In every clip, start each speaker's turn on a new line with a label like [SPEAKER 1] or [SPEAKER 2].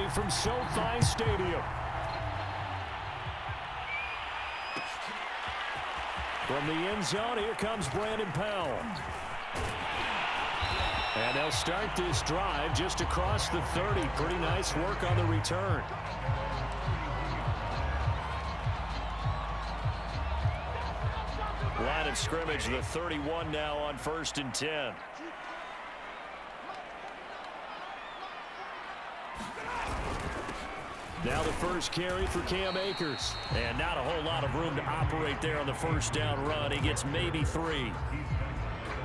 [SPEAKER 1] live from SoFi Stadium. From the end zone, here comes Brandon Powell. And they'll start this drive just across the 30. Pretty nice work on the return. Line of scrimmage, the 31 now on 1st and 10. Now the first carry for Cam Akers. And not a whole lot of room to operate there on the first down run. He gets maybe 3.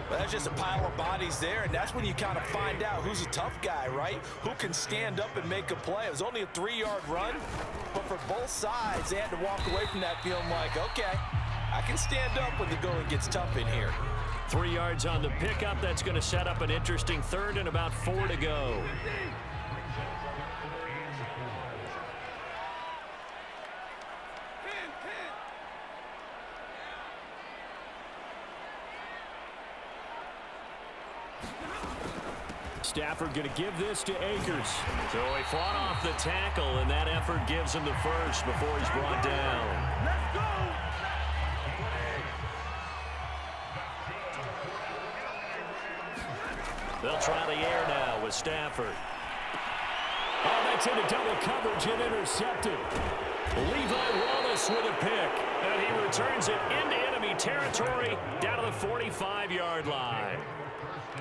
[SPEAKER 2] Well, that's just a pile of bodies there, and that's when you kind of find out who's a tough guy, right? Who can stand up and make a play. It was only a 3-yard run, but for both sides, they had to walk away from that feeling like, okay, I can stand up when the going gets tough in here.
[SPEAKER 1] 3 yards on the pickup. That's going to set up an interesting 3rd and about 4 to go. Stafford going to give this to Akers. So he fought off the tackle, and that effort gives him the first before he's brought down.
[SPEAKER 3] Let's go!
[SPEAKER 1] They'll try the air now with Stafford. Oh, that's into double coverage and intercepted. Levi Wallace with a pick. And he returns it into enemy territory down to the 45-yard line.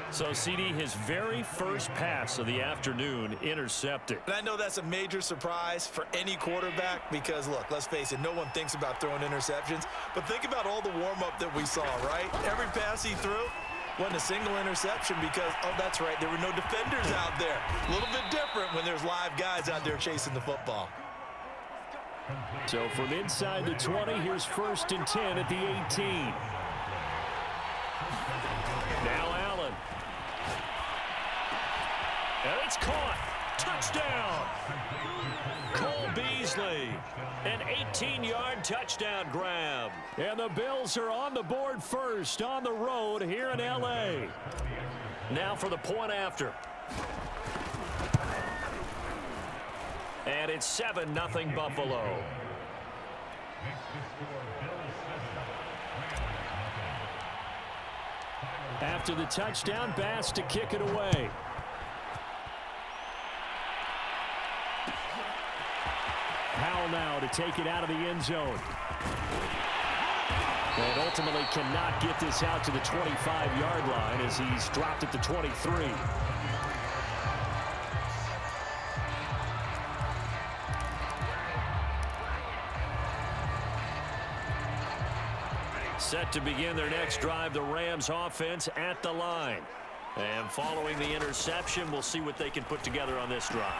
[SPEAKER 1] So, CD, his very first pass of the afternoon intercepted.
[SPEAKER 2] And I know that's a major surprise for any quarterback because, look, let's face it, no one thinks about throwing interceptions. But think about all the warm-up that we saw, right? Every pass he threw wasn't a single interception because, oh, that's right, there were no defenders out there. A little bit different when there's live guys out there chasing the football.
[SPEAKER 1] So, from inside the 20, here's 1st and 10 at the 18. Now Allen. And it's caught. Touchdown. Cole Beasley. An 18-yard touchdown grab. And the Bills are on the board first on the road here in L.A. Now for the point after. And it's 7-0 Buffalo. After the touchdown, Bass to kick it away. Powell now to take it out of the end zone. And ultimately cannot get this out to the 25-yard line as he's dropped at the 23. Set to begin their next drive, the Rams offense at the line. And following the interception, we'll see what they can put together on this drive.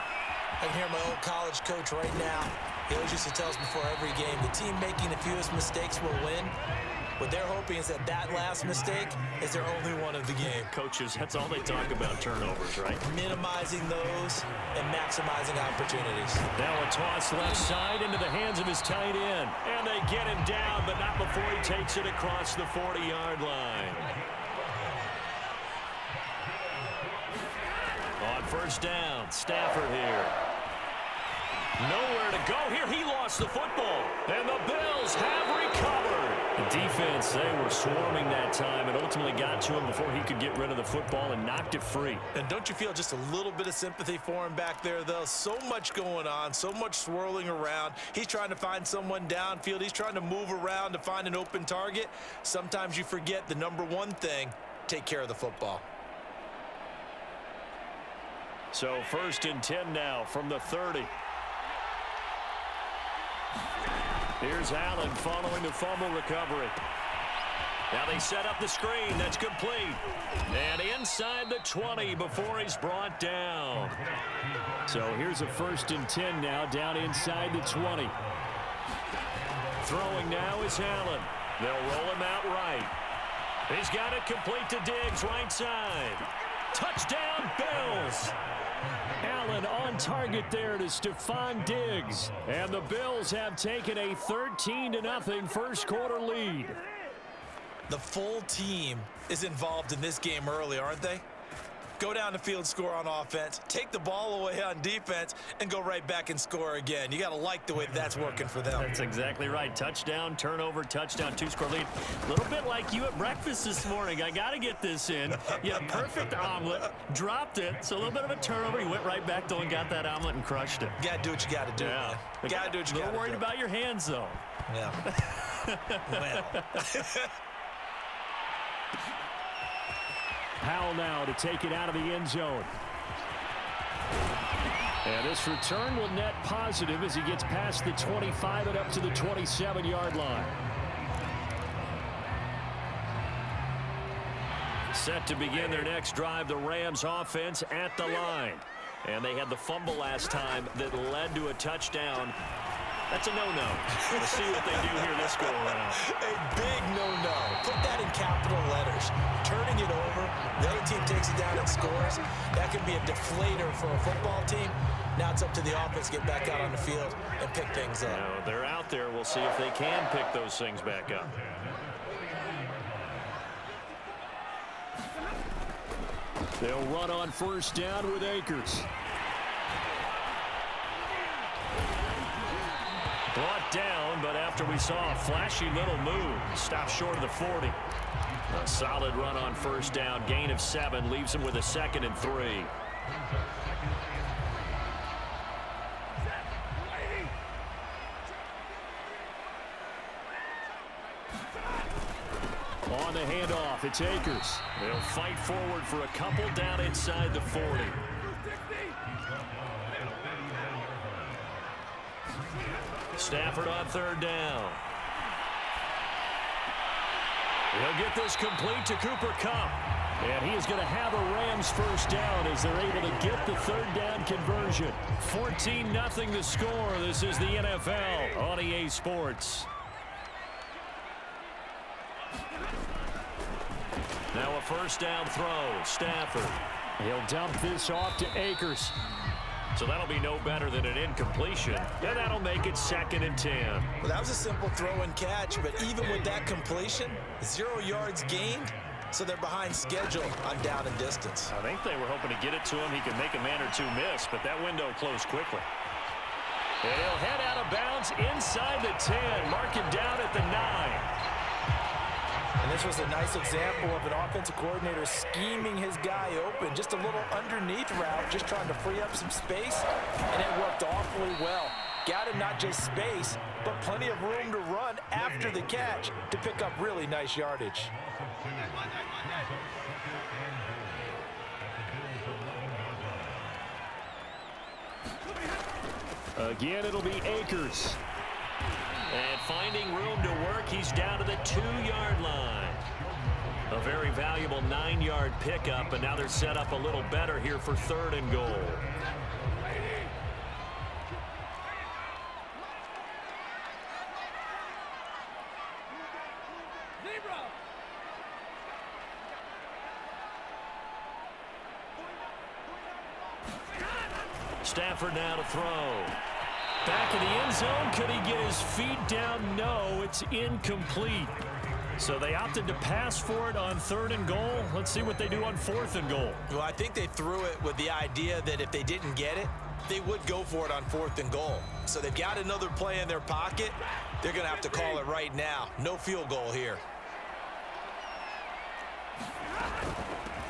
[SPEAKER 2] I can hear my old college coach right now. He always used to tell us before every game, the team making the fewest mistakes will win. What they're hoping is that that last mistake is their only one of the game.
[SPEAKER 1] Coaches, that's all they talk about, turnovers, right?
[SPEAKER 2] Minimizing those and maximizing opportunities.
[SPEAKER 1] Now a toss left side into the hands of his tight end. And they get him down, but not before he takes it across the 40-yard line. On 1st down, Stafford here. Nowhere to go here. He lost the football. And the Bills have recovered. The defense, they were swarming that time and ultimately got to him before he could get rid of the football and knocked it free.
[SPEAKER 2] And don't you feel just a little bit of sympathy for him back there, though? So much going on, so much swirling around. He's trying to find someone downfield. He's trying to move around to find an open target. Sometimes you forget the number one thing, take care of the football.
[SPEAKER 1] So 1st and 10 now from the 30. Here's Allen following the fumble recovery. Now they set up the screen. That's complete. And inside the 20 before he's brought down. So here's a 1st and 10 now down inside the 20. Throwing now is Allen. They'll roll him out right. He's got it complete to Diggs right side. Touchdown Bills. Allen on target there to Stephon Diggs. And the Bills have taken a 13-0 first quarter lead.
[SPEAKER 2] The full team is involved in this game early, aren't they? go down the field, score on offense, take the ball away on defense, and go right back and score again. You got to like the way that's working for them.
[SPEAKER 1] That's exactly right. Touchdown, turnover, touchdown, two-score lead. A little bit like you at breakfast this morning. I got to get this in. You had a perfect omelet, dropped it, so a little bit of a turnover. You went right back, though, and got that omelet and crushed it.
[SPEAKER 2] You got to do what you got to do, man. You got to do what you got to do.
[SPEAKER 1] A little worried about your hands, though.
[SPEAKER 2] Yeah. Well.
[SPEAKER 1] Powell now to take it out of the end zone. And this return will net positive as he gets past the 25 and up to the 27-yard line. Set to begin their next drive, the Rams offense at the line. And they had the fumble last time that led to a touchdown. That's a no-no. We'll see what they do here this go-around.
[SPEAKER 2] A big no-no. Put that in capital letters. Turning it over, the other team takes it down and scores. That can be a deflator for a football team. Now it's up to the offense to get back out on the field and pick things up.
[SPEAKER 1] Now, they're out there. We'll see if they can pick those things back up. They'll run on first down with Akers. Brought down, but after we saw a flashy little move, stopped short of the 40. A solid run on first down, gain of 7, leaves him with a 2nd and 3. On the handoff, it's Akers. They'll fight forward for a couple down inside the 40. Stafford on third down. He'll get this complete to Cooper Kupp. And he is going to have a Rams first down as they're able to get the third down conversion. 14-0 the score. This is the NFL on EA Sports. Now a first down throw. Stafford. He'll dump this off to Akers. So that'll be no better than an incompletion. And that'll make it 2nd and 10.
[SPEAKER 2] Well, that was a simple throw and catch, but even with that completion, 0 yards gained, so they're behind schedule on down and distance.
[SPEAKER 1] I think they were hoping to get it to him. He could make a man or two miss, but that window closed quickly. And he'll head out of bounds inside the 10. Mark him down at the 9.
[SPEAKER 2] And this was a nice example of an offensive coordinator scheming his guy open. Just a little underneath route, just trying to free up some space, and it worked awfully well. Got him not just space, but plenty of room to run after the catch to pick up really nice yardage.
[SPEAKER 1] Again, it'll be Akers. And finding room to work, he's down to the 2-yard line. A very valuable 9-yard pickup, and now they're set up a little better here for 3rd and goal. Stafford now to throw. Back in the end zone. Could he get his feet down? No, it's incomplete. So they opted to pass for it on 3rd and goal. Let's see what they do on 4th and goal.
[SPEAKER 2] Well, I think they threw it with the idea that if they didn't get it, they would go for it on 4th and goal. So they've got another play in their pocket. They're going to have to call it right now. No field goal here.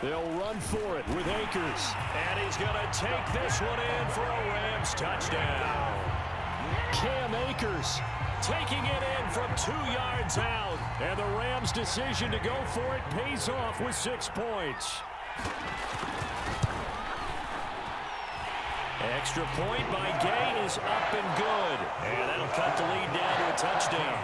[SPEAKER 1] They'll run for it with Akers. And he's going to take this one in for a Rams touchdown. Cam Akers taking it in from 2 yards out. And the Rams' decision to go for it pays off with 6 points. Extra point by Gay is up and good. And that'll cut the lead down to a touchdown.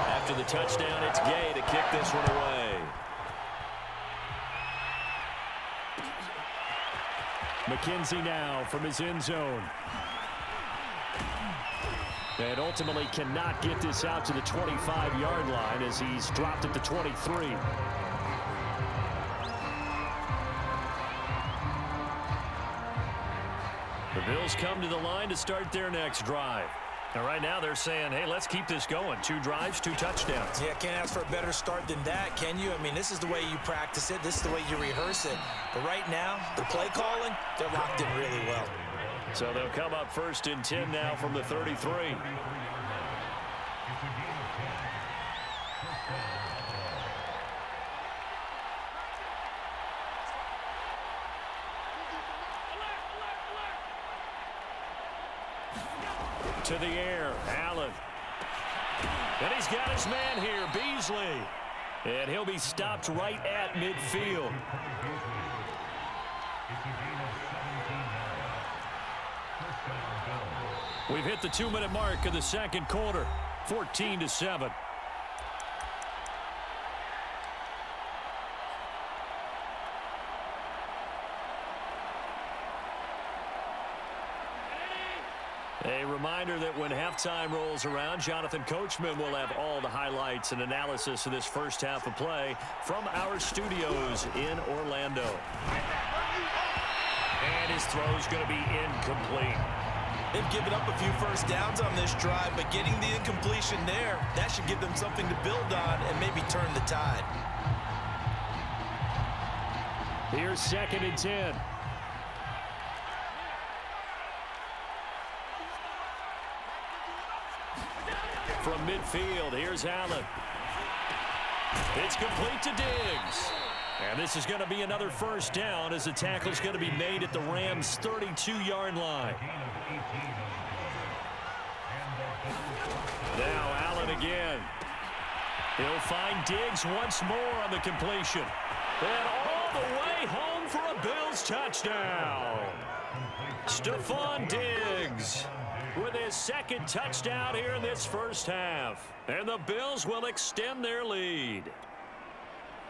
[SPEAKER 1] After the touchdown, it's Gay to kick this one away. McKenzie now from his end zone. And ultimately cannot get this out to the 25-yard line as he's dropped at the 23. The Bills come to the line to start their next drive. And right now they're saying, hey, let's keep this going. 2 drives, 2 touchdowns.
[SPEAKER 2] Yeah, can't ask for a better start than that, can you? I mean, this is the way you practice it. This is the way you rehearse it. But right now, the play calling, they're locked in really well.
[SPEAKER 1] So they'll come up 1st and 10 now from the 33. To the air, Allen. And he's got his man here, Beasley. And he'll be stopped right at midfield. We've hit the 2-minute mark of the second quarter, 14-7. A reminder that when halftime rolls around, Jonathan Coachman will have all the highlights and analysis of this first half of play from our studios in Orlando. And his throw's going to be incomplete.
[SPEAKER 2] They've given up a few first downs on this drive, but getting the incompletion there, that should give them something to build on and maybe turn the tide.
[SPEAKER 1] Here's 2nd and 10. From midfield, here's Allen. It's complete to Diggs. And this is going to be another first down as the tackle's going to be made at the Rams' 32-yard line. Now Allen again. He'll find Diggs once more on the completion. And all the way home for a Bills touchdown. Stephon Diggs with his 2nd touchdown here in this first half. And the Bills will extend their lead.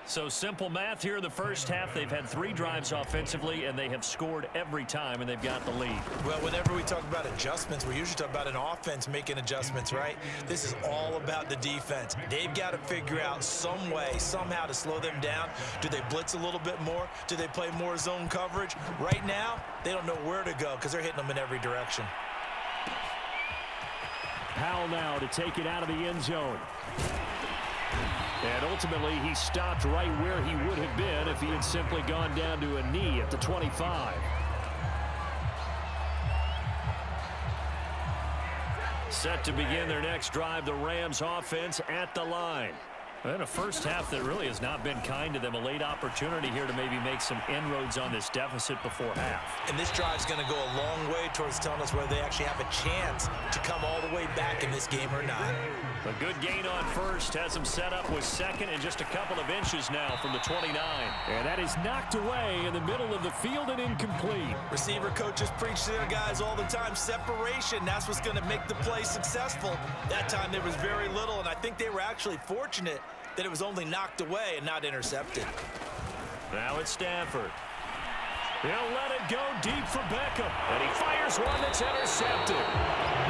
[SPEAKER 1] So simple math here in the first half. They've had 3 drives offensively, and they have scored every time, and they've got the lead.
[SPEAKER 2] Well, whenever we talk about adjustments, we usually talk about an offense making adjustments, right? This is all about the defense. They've got to figure out some way, somehow to slow them down. Do they blitz a little bit more? Do they play more zone coverage? Right now, they don't know where to go because they're hitting them in every direction.
[SPEAKER 1] Powell now to take it out of the end zone. And ultimately, he stopped right where he would have been if he had simply gone down to a knee at the 25. Set to begin their next drive, the Rams offense at the line. And a first half that really has not been kind to them. A late opportunity here to maybe make some inroads on this deficit before half.
[SPEAKER 2] And this drive's going to go a long way towards telling us whether they actually have a chance to come all the way back in this game or not.
[SPEAKER 1] A good gain on first has them set up with 2nd and just a couple of inches now from the 29. And that is knocked away in the middle of the field and incomplete.
[SPEAKER 2] Receiver coaches preach to their guys all the time. Separation, that's what's going to make the play successful. That time there was very little, and I think they were actually fortunate that it was only knocked away and not intercepted.
[SPEAKER 1] Now it's Stafford. He'll let it go deep for Beckham. And he fires one that's intercepted.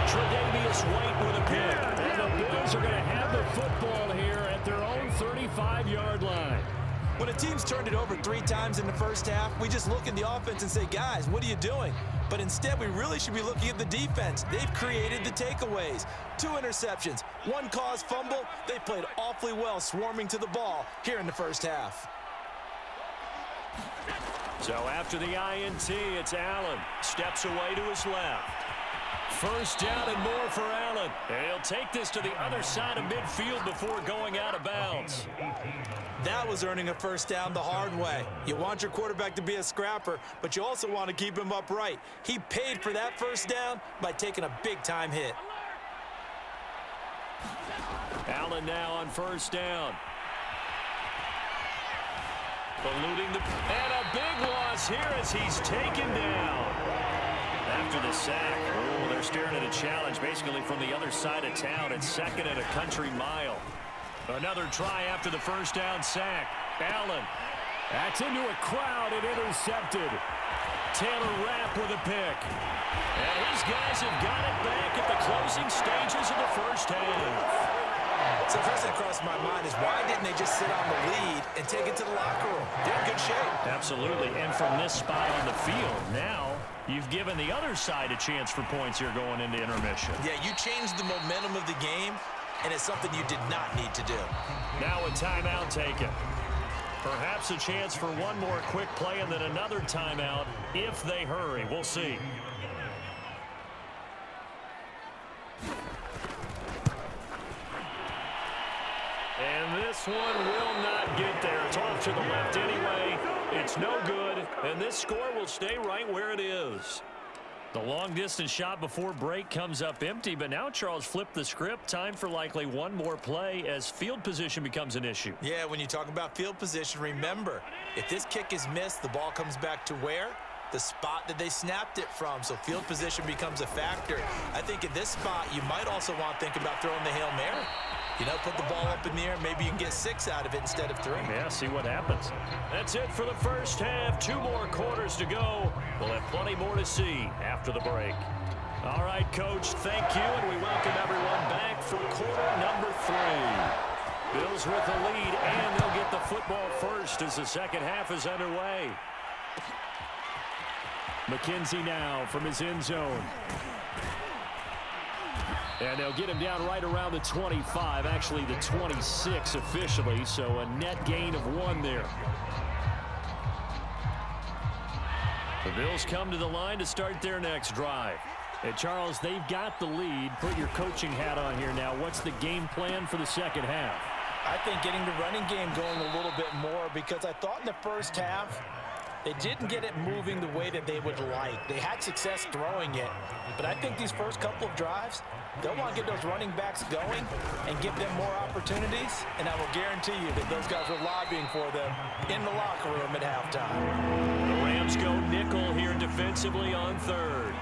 [SPEAKER 1] Tre'Davious White with a pick. And the Bills are going to have the football here at their own 35-yard line.
[SPEAKER 2] When a team's turned it over 3 times in the first half, we just look at the offense and say, guys, what are you doing? But instead, we really should be looking at the defense. They've created the takeaways. 2 interceptions, 1 caused fumble. They played awfully well swarming to the ball here in the first half.
[SPEAKER 1] So after the INT, it's Allen. Steps away to his left. First down and more for Allen. And he'll take this to the other side of midfield before going out of bounds.
[SPEAKER 2] That was earning a first down the hard way. You want your quarterback to be a scrapper, but you also want to keep him upright. He paid for that first down by taking a big-time hit.
[SPEAKER 1] Allen now on first down. Eluding the... And a big loss here as he's taken down. After the sack, oh, they're staring at a challenge basically from the other side of town. It's 2nd and a country mile. Another try after the first down sack. Allen. That's into a crowd and intercepted. Taylor Rapp with a pick. And his guys have got it back at the closing stages of the first half.
[SPEAKER 2] So the first thing that crossed my mind is why didn't they just sit on the lead and take it to the locker room? They're in good shape.
[SPEAKER 1] Absolutely. And from this spot on the field, now You've given the other side a chance for points here going into intermission.
[SPEAKER 2] Yeah, you changed the momentum of the game, and it's something you did not need to do.
[SPEAKER 1] Now a timeout taken. Perhaps a chance for one more quick play and then another timeout if they hurry. We'll see. And this one will not get there. It's off to the left anyway. It's no good, and this score will stay right where it is. The long-distance shot before break comes up empty, but now Charles flipped the script. Time for likely one more play as field position becomes an issue.
[SPEAKER 2] Yeah, when you talk about field position, remember, if this kick is missed, the ball comes back to where? The spot that they snapped it from, so field position becomes a factor. I think at this spot, you might also want to think about throwing the Hail Mary. You know, put the ball up in the air, maybe you can get 6 out of it instead of 3.
[SPEAKER 1] Yeah, see what happens. That's it for the first half. 2 more quarters to go. We'll have plenty more to see after the break. All right, Coach, thank you, and we welcome everyone back for quarter number 3. Bills with the lead, and they'll get the football first as the second half is underway. McKenzie now from his end zone. And they'll get him down right around the 25, actually the 26 officially, so a net gain of 1 there. The Bills come to the line to start their next drive. And Charles, they've got the lead. Put your coaching hat on here now. What's the game plan for the second half?
[SPEAKER 2] I think getting the running game going a little bit more, because I thought in the first half they didn't get it moving the way that they would like. They had success throwing it, but I think these first couple of drives, they'll want to get those running backs going and give them more opportunities, and I will guarantee you that those guys are lobbying for them in the locker room at halftime.
[SPEAKER 1] The Rams go nickel here defensively on third.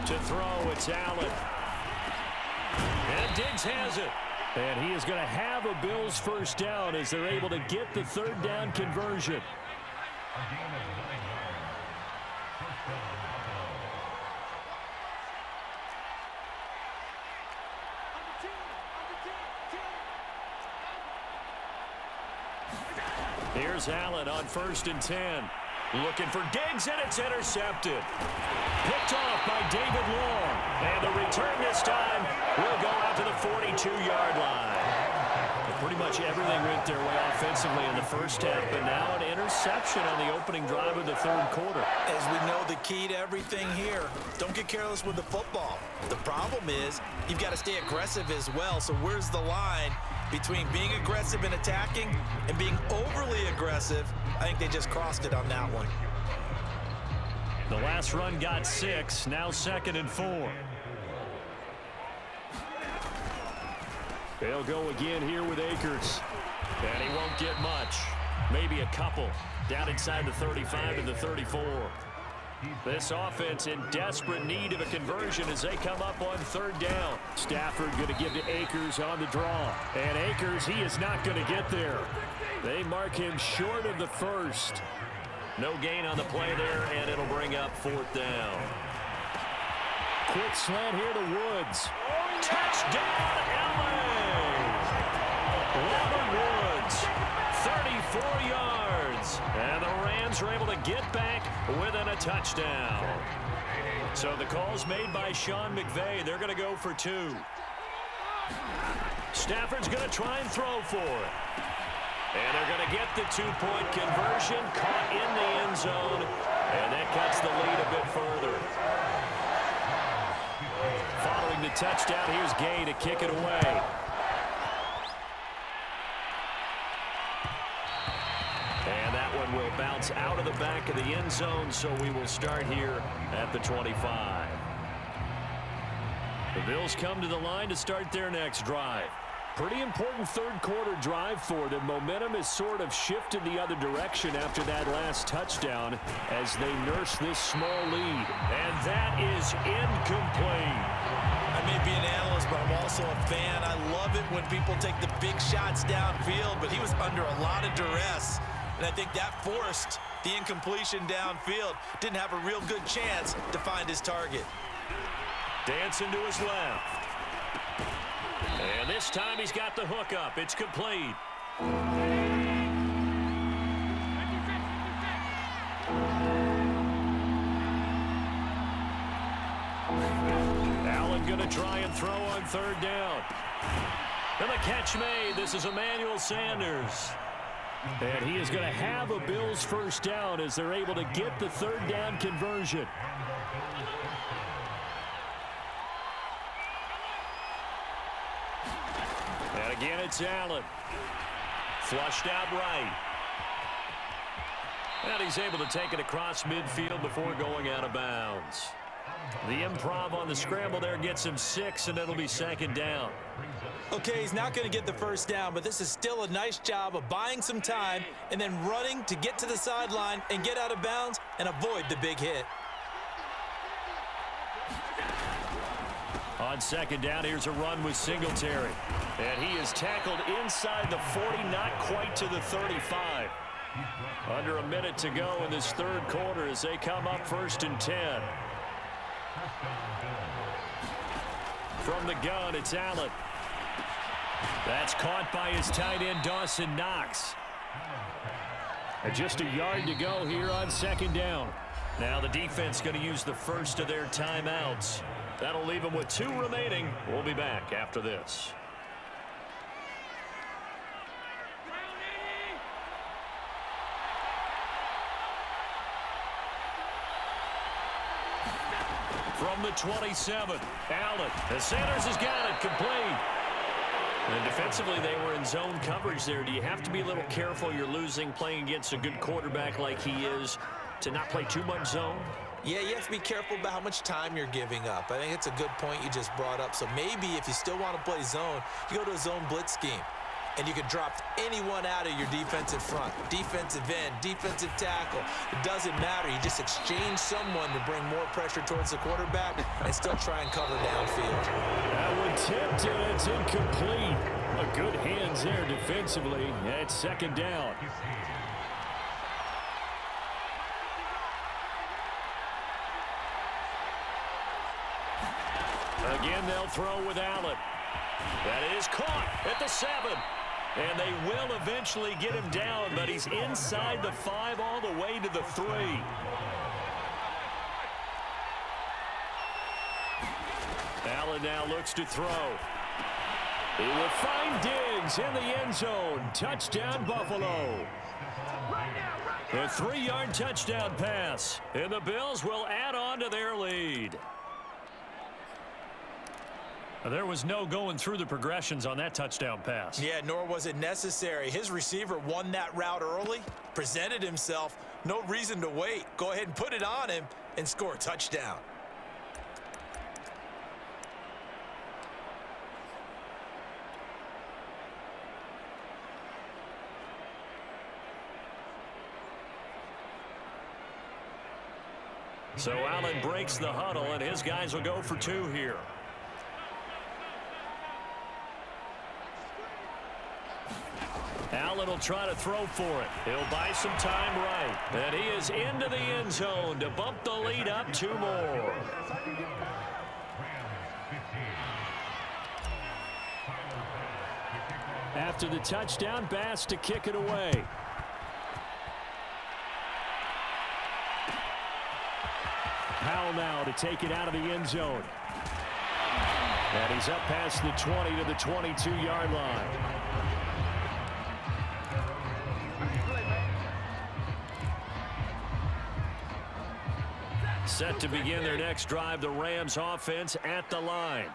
[SPEAKER 1] To throw, it's Allen. And Diggs has it. And he is going to have a Bills first down as they're able to get the third down conversion. Here's Allen on 1st and 10. Looking for Diggs, and it's intercepted. Picked off by David Long. And the return this time will go out to the 42-yard line. Pretty much everything went their way offensively in the first half, but now an interception on the opening drive of the third quarter.
[SPEAKER 2] As we know, the key to everything here, don't get careless with the football. The problem is you've got to stay aggressive as well. So where's the line between being aggressive and attacking and being overly aggressive? I think they just crossed it on that one.
[SPEAKER 1] The last run got 6, now 2nd and 4. They'll go again here with Akers. And he won't get much. Maybe a couple. Down inside the 35 and the 34. This offense in desperate need of a conversion as they come up on 3rd down. Stafford going to give to Akers on the draw. And Akers, he is not going to get there. They mark him short of the first. No gain on the play there, and it'll bring up 4th down. Quick slant here to Woods. Touchdown, LA! Robert Woods, 34 yards. And the Rams are able to get back within a touchdown. So the call's made by Sean McVay. They're going to go for 2. Stafford's going to try and throw for it. And they're going to get the 2-point conversion, caught in the end zone, and that cuts the lead a bit further. Following the touchdown, here's Gay to kick it away. And that one will bounce out of the back of the end zone, so we will start here at the 25. The Bills come to the line to start their next drive. Pretty important third quarter drive for them. Momentum has sort of shifted the other direction after that last touchdown as they nurse this small lead. And that is incomplete.
[SPEAKER 2] I may be an analyst, but I'm also a fan. I love it when people take the big shots downfield, but he was under a lot of duress. And I think that forced the incompletion downfield. Didn't have a real good chance to find his target.
[SPEAKER 1] Dancing to his left. And this time he's got the hook up. It's complete. Allen going to try and throw on third down. And the catch made. This is Emmanuel Sanders. And he is going to have a Bills first down as they're able to get the third down conversion. And again, it's Allen. Flushed out right. And he's able to take it across midfield before going out of bounds. The improv on the scramble there gets him 6, and it'll be second down.
[SPEAKER 2] Okay, he's not going to get the first down, but this is still a nice job of buying some time and then running to get to the sideline and get out of bounds and avoid the big hit.
[SPEAKER 1] On second down, here's a run with Singletary. And he is tackled inside the 40, not quite to the 35. Under a minute to go in this third quarter as they come up 1st and 10. From the gun, it's Allen. That's caught by his tight end, Dawson Knox. And just a yard to go here on second down. Now the defense going to use the first of their timeouts. That'll leave them with 2 remaining. We'll be back after this. From the 27, Allen. And Sanders has got it complete. And defensively, they were in zone coverage there. Do you have to be a little careful? You're losing playing against a good quarterback like he is to not play too much zone?
[SPEAKER 2] Yeah, you have to be careful about how much time you're giving up. I think it's a good point you just brought up. So maybe if you still want to play zone, you go to a zone blitz scheme. And you can drop anyone out of your defensive front, defensive end, defensive tackle. It doesn't matter. You just exchange someone to bring more pressure towards the quarterback and still try and cover downfield.
[SPEAKER 1] That one tipped and it's incomplete. A good hands there defensively. It's second down. Again, they'll throw with Allen. That is caught at the 7. And they will eventually get him down, but he's inside the 5 all the way to the 3. Allen now looks to throw. He will find Diggs in the end zone. Touchdown, Buffalo. A 3-yard touchdown pass. And the Bills will add on to their lead. There was no going through the progressions on that touchdown pass.
[SPEAKER 2] Yeah, nor was it necessary. His receiver won that route early, presented himself. No reason to wait. Go ahead and put it on him and score a touchdown.
[SPEAKER 1] So Allen breaks the huddle, and his guys will go for 2 here. Allen will try to throw for it. He'll buy some time right. And he is into the end zone to bump the lead up 2 more. After the touchdown, Bass to kick it away. Powell now to take it out of the end zone. And he's up past the 20 to the 22-yard line. Set to begin their next drive, the Rams offense at the line.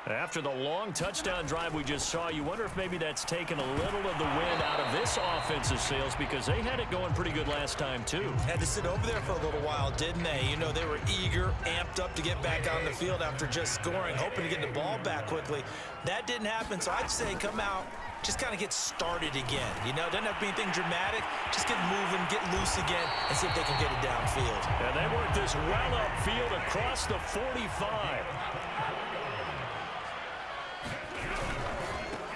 [SPEAKER 1] After the long touchdown drive we just saw, you wonder if maybe that's taken a little of the wind out of this offensive sails because they had it going pretty good last time too.
[SPEAKER 2] Had to sit over there for a little while, didn't they? You know, they were eager, amped up to get back on the field after just scoring, hoping to get the ball back quickly. That didn't happen, so I'd say come out, just kind of get started again. You know, doesn't have to be anything dramatic. Just get moving, get loose again, and see if they can get it downfield.
[SPEAKER 1] And they work this well upfield across the 45.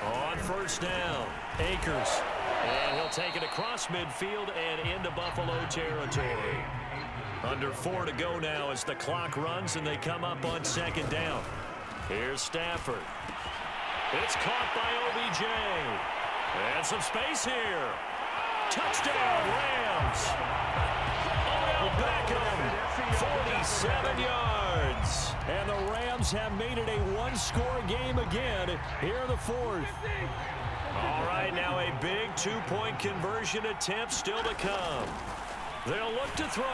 [SPEAKER 1] On first down, Akers. And he'll take it across midfield and into Buffalo territory. Under 4 to go now as the clock runs and they come up on second down. Here's Stafford. It's caught by OBJ. And some space here. Touchdown, Rams. Odell Beckham, 47 yards. And the Rams have made it a one-score game again here in the fourth. All right, now a big two-point conversion attempt still to come. They'll look to throw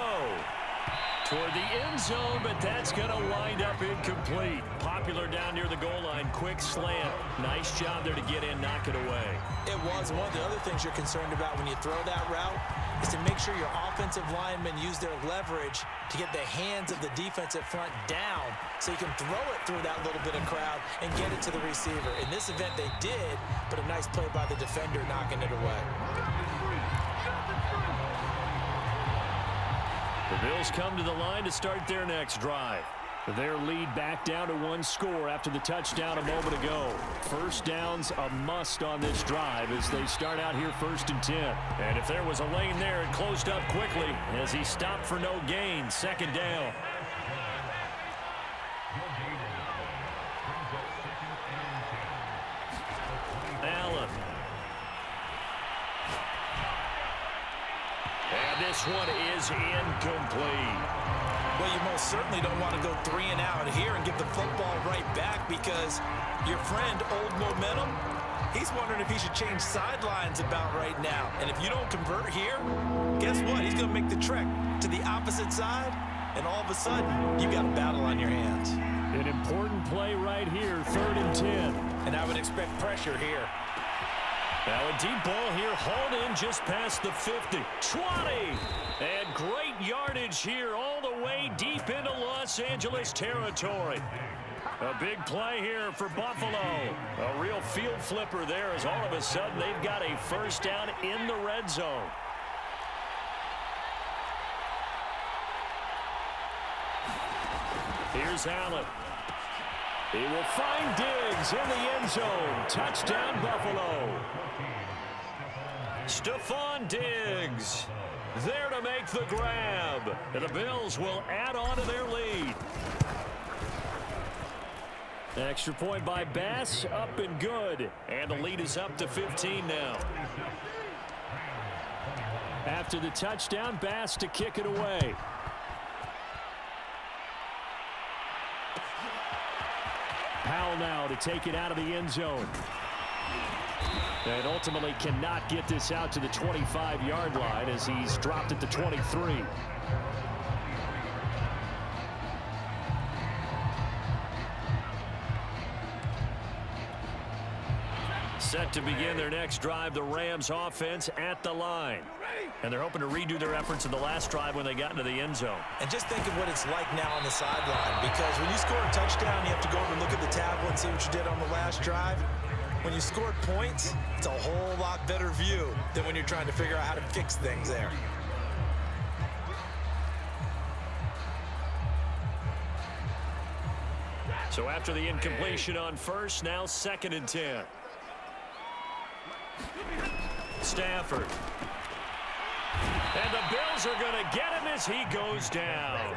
[SPEAKER 1] toward the end zone, but that's going to wind up incomplete. Popular down near the goal line. Quick slant. Nice job there to get in, knock it away.
[SPEAKER 2] It was. One of the other things you're concerned about when you throw that route is to make sure your offensive linemen use their leverage to get the hands of the defensive front down so you can throw it through that little bit of crowd and get it to the receiver. In this event, they did, but a nice play by the defender knocking it away.
[SPEAKER 1] The Bills come to the line to start their next drive. Their lead back down to one score after the touchdown a moment ago. First down's a must on this drive as they start out here 1st and 10. And if there was a lane there, it closed up quickly as he stopped for no gain. 2nd down. Allen. And this one is incomplete.
[SPEAKER 2] Well, you most certainly don't want to go 3 and out here and give the football right back because your friend, Old Momentum, he's wondering if he should change sidelines about right now. And if you don't convert here, guess what? He's going to make the trek to the opposite side, and all of a sudden, you've got a battle on your hands.
[SPEAKER 1] An important play right here, 3rd and 10.
[SPEAKER 2] And I would expect pressure here.
[SPEAKER 1] Now a deep ball here, hauled in just past the 50. 20! And great yardage here all the way deep into Los Angeles territory. A big play here for Buffalo. A real field flipper there as all of a sudden they've got a first down in the red zone. Here's Allen. He will find Diggs in the end zone. Touchdown, Buffalo. Stephon Diggs there to make the grab. And the Bills will add on to their lead. Extra point by Bass, up and good. And the lead is up to 15 now. After the touchdown, Bass to kick it away. Powell now to take it out of the end zone. And ultimately cannot get this out to the 25-yard line as he's dropped at the 23. Set to begin their next drive, the Rams offense at the line. And they're hoping to redo their efforts in the last drive when they got into the end zone.
[SPEAKER 2] And just think of what it's like now on the sideline, because when you score a touchdown, you have to go over and look at the tablet and see what you did on the last drive. When you scored points, it's a whole lot better view than when you're trying to figure out how to fix things there.
[SPEAKER 1] So after the incompletion on first, now 2nd and 10. Stafford. And the Bills are going to get him as he goes down.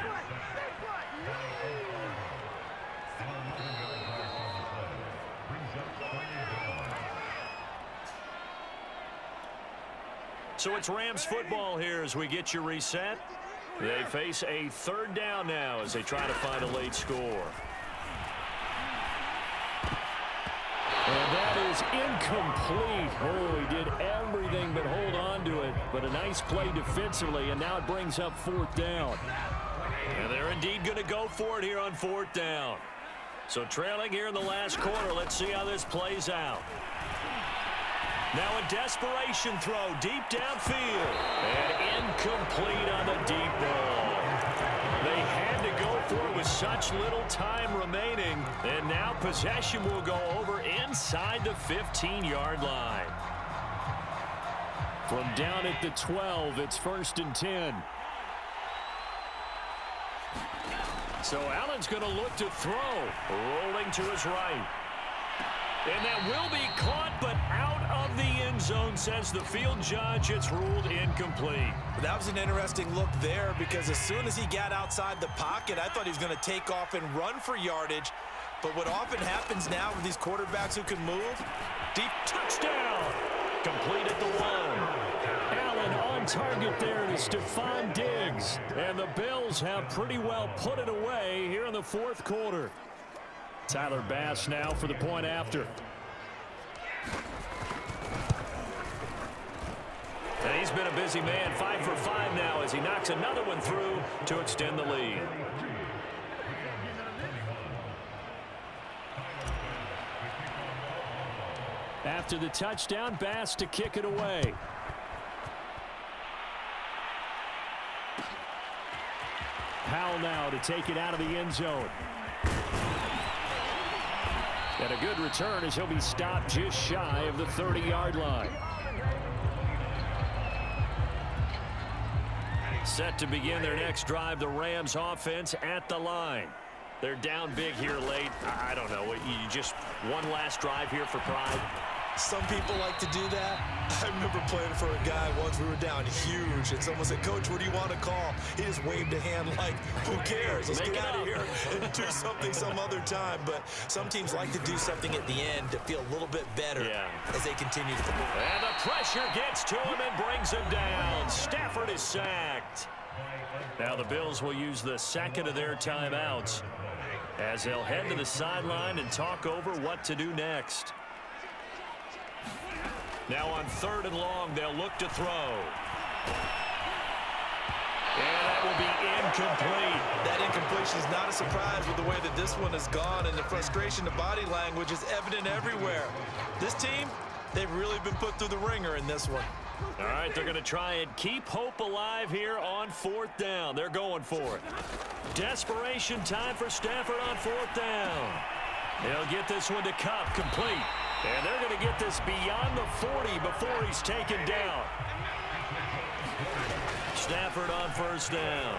[SPEAKER 1] So it's Rams football here as we get you reset. They face a 3rd down now as they try to find a late score. And that is incomplete. Oh, he did everything but hold on to it. But a nice play defensively, and now it brings up 4th down. And they're indeed going to go for it here on 4th down. So trailing here in the last quarter. Let's see how this plays out. Now a desperation throw deep downfield. And incomplete on the deep ball. They had to go for it with such little time remaining. And now possession will go over inside the 15-yard line. From down at the 12, it's 1st and 10. So Allen's going to look to throw. Rolling to his right. And that will be caught, but out of the end zone, says the field judge. It's ruled incomplete.
[SPEAKER 2] That was an interesting look there because as soon as he got outside the pocket, I thought he was going to take off and run for yardage. But what often happens now with these quarterbacks who can move, deep touchdown.
[SPEAKER 1] Complete at the 1. Allen on target there to Stephon Diggs. And the Bills have pretty well put it away here in the fourth quarter. Tyler Bass now for the point after. And he's been a busy man, 5 for 5 now as he knocks another one through to extend the lead. After the touchdown, Bass to kick it away. Powell now to take it out of the end zone. And a good return as he'll be stopped just shy of the 30-yard line. Set to begin their next drive, the Rams offense at the line. They're down big here late. I don't know. You just one last drive here for pride.
[SPEAKER 2] Some people like to do that. I remember playing for a guy once. We were down huge, and someone said, "Coach, what do you want to call?" He just waved a hand like, "Who cares? Let's get out of here and do something some other time." But some teams like to do something at the end to feel a little bit better as they continue to move.
[SPEAKER 1] And the pressure gets to him and brings him down. Stafford is sacked. Now the Bills will use the second of their timeouts as they'll head to the sideline and talk over what to do next. Now on 3rd and long, they'll look to throw. And that will be incomplete.
[SPEAKER 2] That incompletion is not a surprise with the way that this one has gone, and the frustration, the body language is evident everywhere. This team, they've really been put through the ringer in this one.
[SPEAKER 1] All right, they're going to try and keep hope alive here on 4th down. They're going for it. Desperation time for Stafford on 4th down. They'll get this one to Kupp, complete. And they're going to get this beyond the 40 before he's taken down. Stafford on 1st down.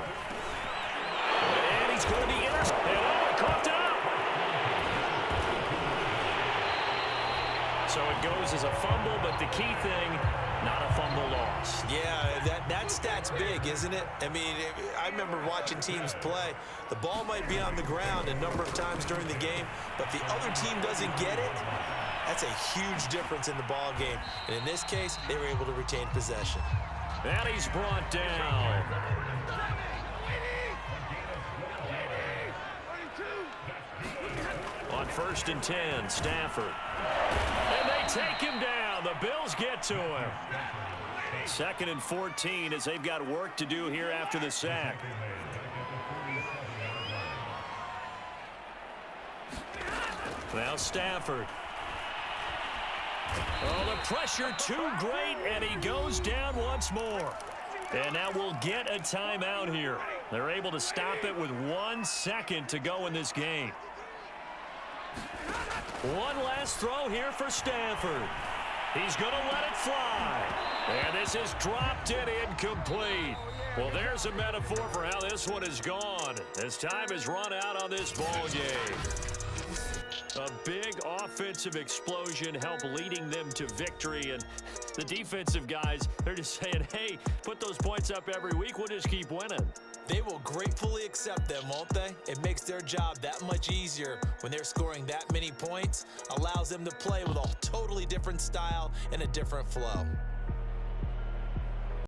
[SPEAKER 1] And he's going to be intercepted. And coughed it up. So it goes as a fumble, but the key thing, not a fumble loss.
[SPEAKER 2] Yeah, that stat's big, isn't it? I mean, I remember watching teams play. The ball might be on the ground a number of times during the game, but the other team doesn't get it. That's a huge difference in the ball game. And in this case, they were able to retain possession.
[SPEAKER 1] And he's brought down. On 1st and 10, Stafford. And they take him down. The Bills get to him. 2nd and 14 as they've got work to do here after the sack. Now Stafford. Oh, the pressure too great, and he goes down once more. And now we'll get a timeout here. They're able to stop it with 1 second to go in this game. One last throw here for Stafford. He's going to let it fly. And this is dropped and incomplete. Well, there's a metaphor for how this one is gone as time has run out on this ball game. A big offensive explosion helped leading them to victory. And the defensive guys, they're just saying, hey, put those points up every week. We'll just keep winning.
[SPEAKER 2] They will gratefully accept them, won't they? It makes their job that much easier when they're scoring that many points. Allows them to play with a totally different style and a different flow.